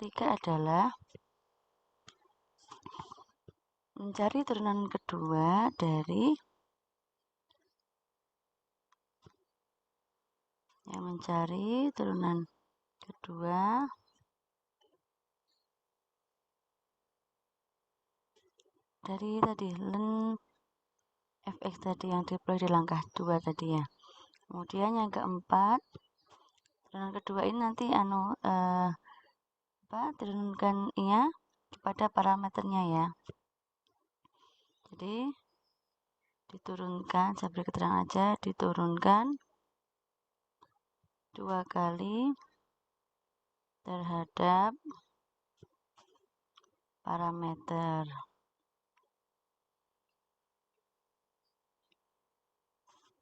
ketiga adalah mencari turunan kedua dari dari tadi len fx tadi yang diperoleh di langkah 2 tadi ya. Kemudian yang keempat, turunan kedua ini nanti turunkan ya kepada parameternya ya. Jadi diturunkan, saya beri keterangan aja, diturunkan 2 kali terhadap parameter.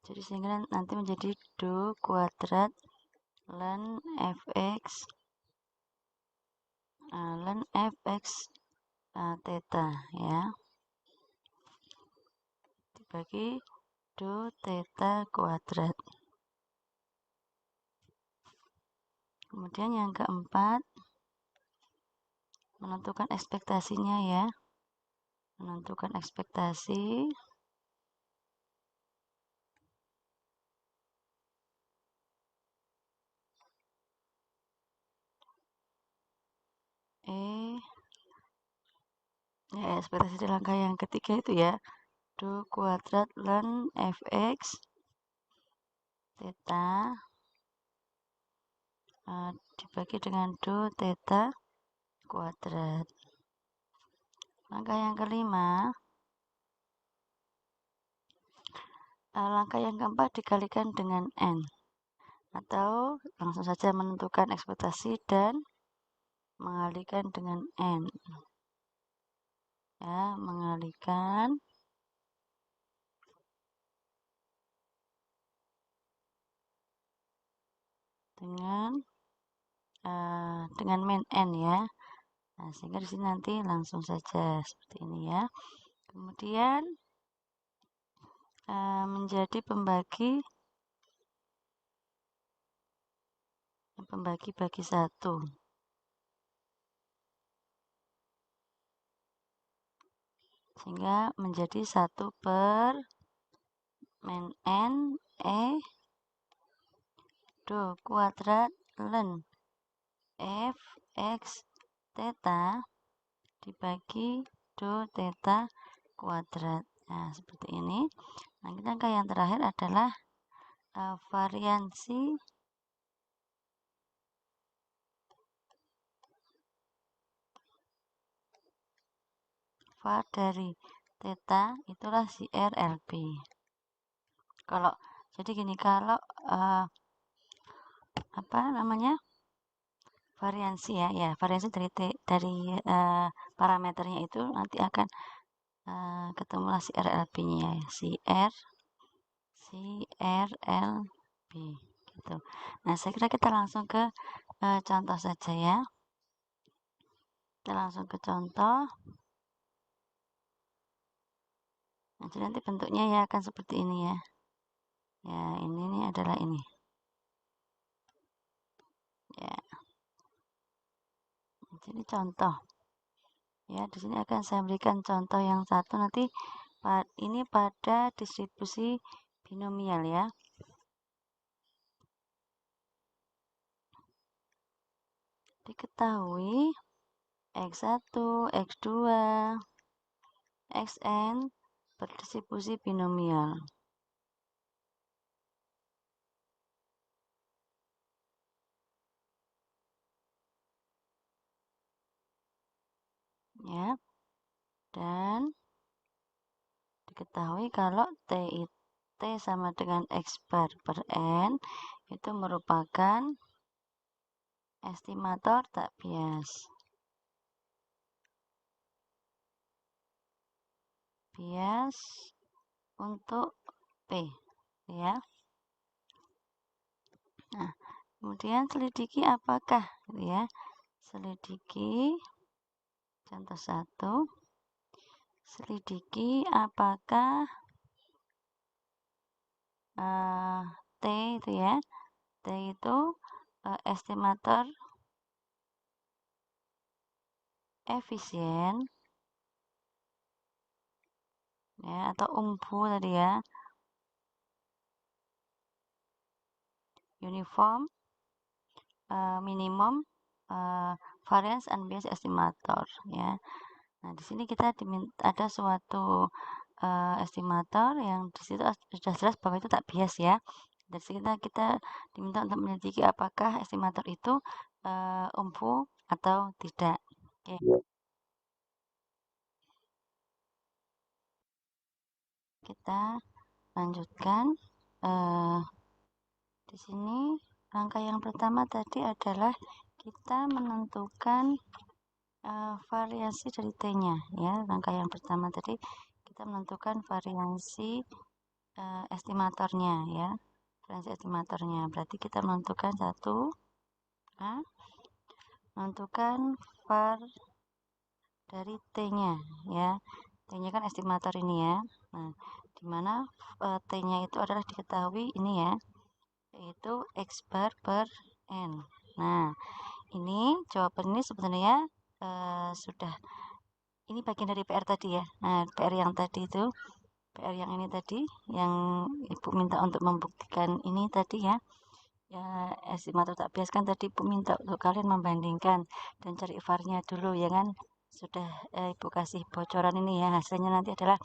Jadi sehingga nanti menjadi do kuadrat len fx theta ya, dibagi do theta kuadrat. Kemudian yang keempat, menentukan ekspektasinya ya, menentukan ekspektasi ekspektasi di langkah yang ketiga itu ya, do kuadrat len fx theta dibagi dengan do theta kuadrat. Langkah yang kelima, langkah yang keempat dikalikan dengan n, atau langsung saja menentukan ekspektasi dan mengalikan dengan n ya, mengalikan dengan min n ya. Nah, sehingga di sini nanti langsung saja seperti ini ya. Kemudian menjadi pembagi bagi 1. Sehingga menjadi 1 per min n do kuadrat len fx theta dibagi do theta kuadrat. Nah, seperti ini. Nah, langkah yang terakhir adalah variansi var dari theta itulah si RLB. Kalau jadi gini, kalau variansi ya, variansi dari parameternya itu nanti akan ketemulah si RLB-nya ya, si RLB gitu. Nah, saya kira kita langsung ke contoh saja ya. Kita langsung ke contoh. Nah, jadi nanti bentuknya ya akan seperti ini ya. Ya, ini adalah ini. Ya. Jadi contoh. Ya, di sini akan saya berikan contoh yang satu nanti ini pada distribusi binomial ya. Diketahui x1, x2, xn berdistribusi binomial. Ya. Dan diketahui kalau T sama dengan x bar per n itu merupakan estimator tak bias. Bias untuk P ya. Nah, kemudian selidiki apakah ya. Selidiki contoh 1. Selidiki apakah T itu ya. T itu estimator efisien ya, atau UMFU tadi ya, uniform minimum variance unbiased estimator ya. Nah, di sini kita diminta ada suatu estimator yang di situ sudah jelas bahwa itu tak bias ya. Dari sini kita diminta untuk menyelidiki apakah estimator itu UMFU atau tidak. Oke. Kita lanjutkan. Di sini langkah yang pertama tadi adalah kita menentukan variasi dari T-nya ya. Langkah yang pertama tadi kita menentukan variasi estimatornya ya. Variasi estimatornya berarti kita menentukan satu menentukan var dari T-nya ya. T-nya kan estimator ini ya. Nah, dimana T-nya itu adalah diketahui ini ya, yaitu X bar per N. Nah, ini jawaban ini sebenarnya sudah, ini bagian dari PR tadi ya. Nah, PR yang tadi itu, PR yang ini tadi, yang Ibu minta untuk membuktikan ini tadi ya. Ya, estimator tak bias kan tadi Ibu minta untuk kalian membandingkan dan cari VAR-nya dulu ya kan. Sudah Ibu kasih bocoran ini ya, hasilnya nanti adalah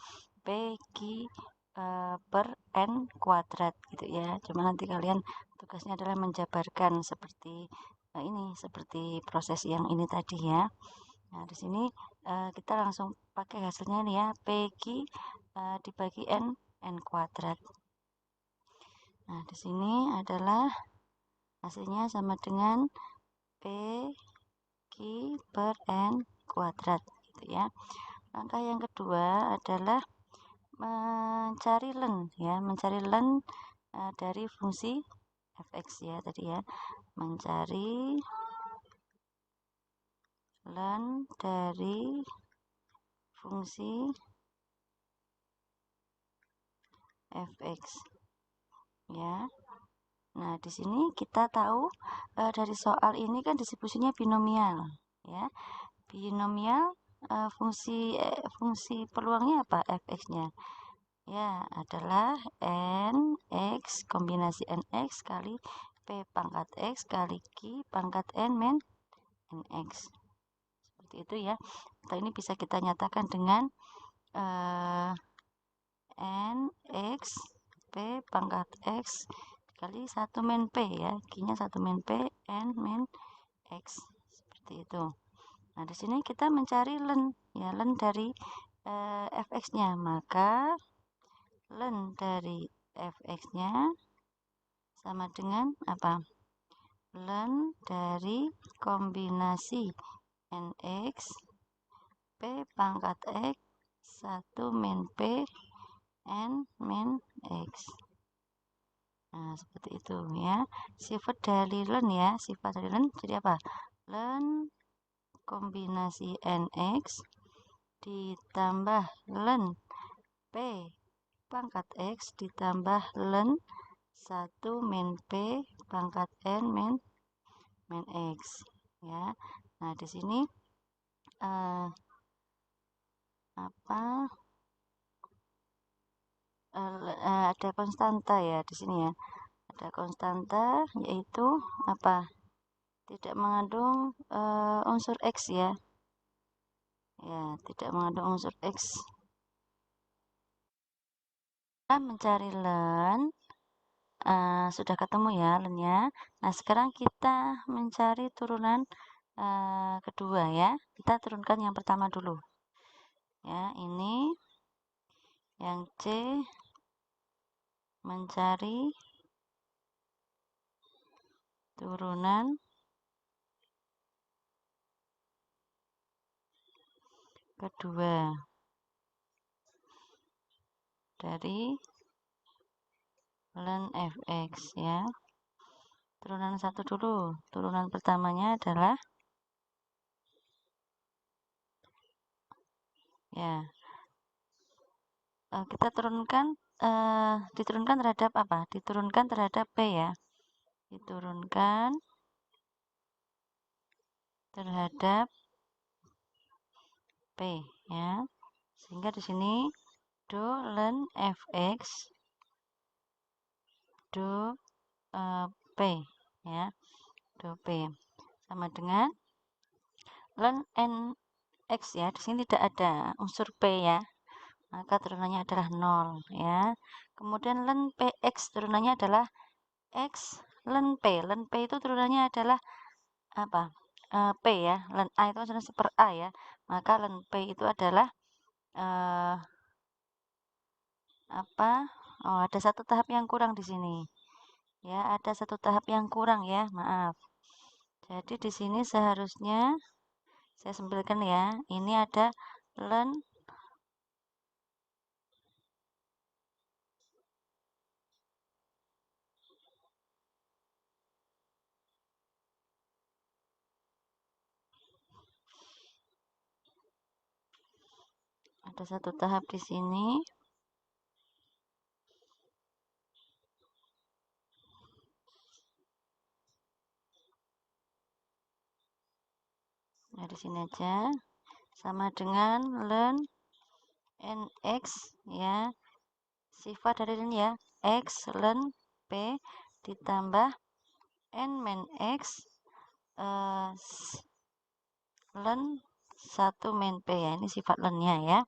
PQ per N kuadrat gitu ya. Cuma nanti kalian tugasnya adalah menjabarkan seperti ini, seperti proses yang ini tadi ya. Nah, di sini kita langsung pakai hasilnya ini ya, PQ dibagi N kuadrat. Nah, di sini adalah hasilnya sama dengan PQ per N kuadrat gitu ya. Langkah yang kedua adalah mencari len ya, mencari len dari fungsi fx ya tadi ya, mencari len dari fungsi fx ya. Nah, di sini kita tahu dari soal ini kan distribusinya binomial ya. Binomial fungsi peluangnya apa? Fx-nya ya adalah nx kombinasi nx kali p pangkat x kali q pangkat n min nx. Seperti itu ya. Atau ini bisa kita nyatakan dengan nx p pangkat x kali 1 min p ya. Q-nya 1 min p, n min x. Seperti itu. Nah, di sini kita mencari len ya, len dari fx-nya, maka len dari fx-nya sama dengan apa? Len dari kombinasi nx p pangkat x 1 min p n min x. Nah, seperti itu ya. Sifat dari len ya, sifat dari len jadi apa? Len kombinasi nx ditambah len p pangkat x ditambah len 1 min p pangkat n min x ya. Nah, di sini ada konstanta ya di sini ya. Ada konstanta yaitu apa? Tidak mengandung unsur x ya. Ya, tidak mengandung unsur x. Kita mencari len sudah ketemu ya lennya. Nah, sekarang kita mencari turunan kedua ya. Kita turunkan yang pertama dulu ya. Ini yang C mencari turunan kedua dari len fx ya. Turunan satu dulu. Turunan pertamanya adalah ya, kita turunkan diturunkan terhadap apa? Diturunkan terhadap P ya. Diturunkan terhadap P ya. Sehingga di sini do len fx do P ya. Do P sama dengan len nx ya. Di sini tidak ada unsur P ya. Maka turunannya adalah 0 ya. Kemudian len px turunannya adalah x len P. Len P itu turunannya adalah apa? P ya. Len A itu adalah seper A ya. Maka len P itu adalah apa? Oh, ada satu tahap yang kurang di sini. Ya, ada satu tahap yang kurang ya. Maaf. Jadi di sini seharusnya saya sempilkan ya. Ini ada len ada satu tahap di sini. Nah, di sini aja. Sama dengan len nx ya. Sifat dari ini ya. X len P ditambah n min x len 1 min P ya. Ini sifat lennya ya.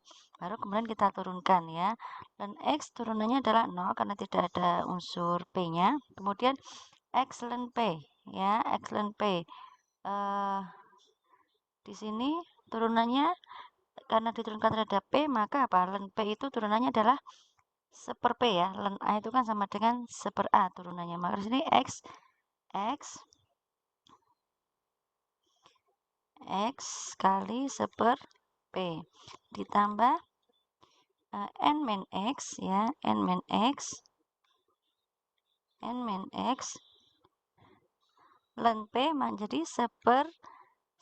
Baru kemudian kita turunkan ya. Len X turunannya adalah 0 karena tidak ada unsur P-nya. Kemudian X len P ya. X len P. Di sini turunannya karena diturunkan terhadap P, maka apa? Len P itu turunannya adalah seper P ya. Len A itu kan sama dengan seper A turunannya. Maka di sini X kali seper P ditambah n min x ya, n min x len P menjadi seper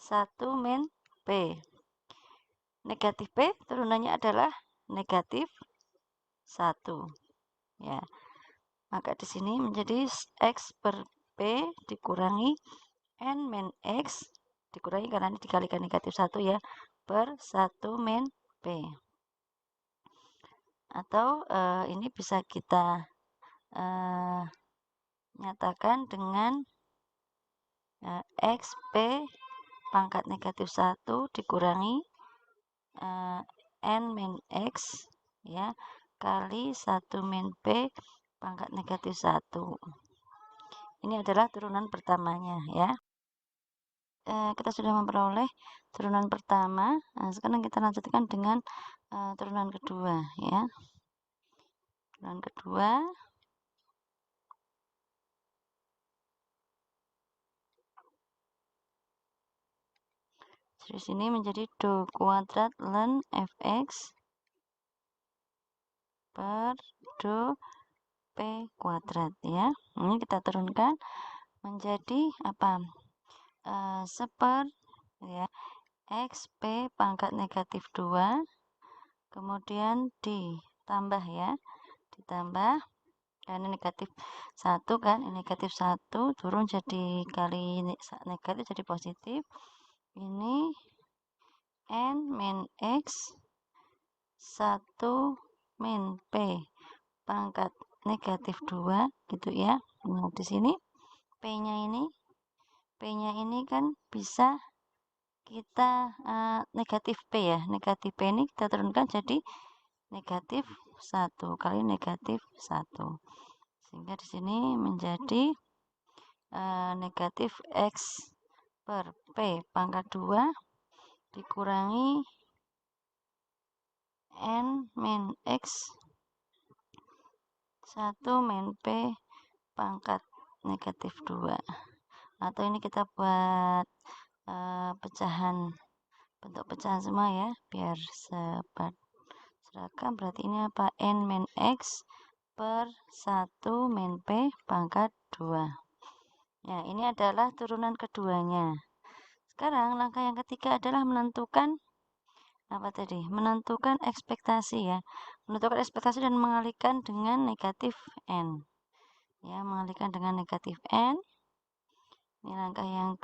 1 min P. Negatif P turunannya adalah negatif 1 ya. Maka di sini menjadi x per P dikurangi n min x dikurangi karena ini dikalikan negatif 1 ya, per 1 min P. Atau ini bisa kita nyatakan dengan XP pangkat negatif 1 dikurangi N min X ya kali 1 min P pangkat negatif 1. Ini adalah turunan pertamanya ya. Kita sudah memperoleh turunan pertama. Nah, sekarang kita lanjutkan dengan turunan kedua ya. Turunan kedua di sini menjadi do kuadrat len fx per do P kuadrat ya. Ini kita turunkan menjadi apa? Seper ya XP pangkat negatif 2 kemudian ditambah ya, ditambah karena negatif 1 kan, ini negatif 1 turun jadi kali negatif jadi positif. Ini N min X 1 min P pangkat negatif 2 gitu ya. Nah, di sini P-nya ini kan bisa kita negatif P ya. Negatif P ini kita turunkan jadi negatif 1 kali negatif 1. Sehingga di sini menjadi negatif X per P pangkat 2 dikurangi N min X 1 min P pangkat negatif 2. Atau ini kita buat bentuk pecahan semua ya, biar seragam. Berarti ini apa? N min X per 1 min P pangkat 2. Ya, ini adalah turunan keduanya. Sekarang langkah yang ketiga adalah menentukan apa tadi? Menentukan ekspektasi ya. Menentukan ekspektasi dan mengalihkan dengan negatif N. Ya, mengalihkan dengan negatif N. Ini langkah yang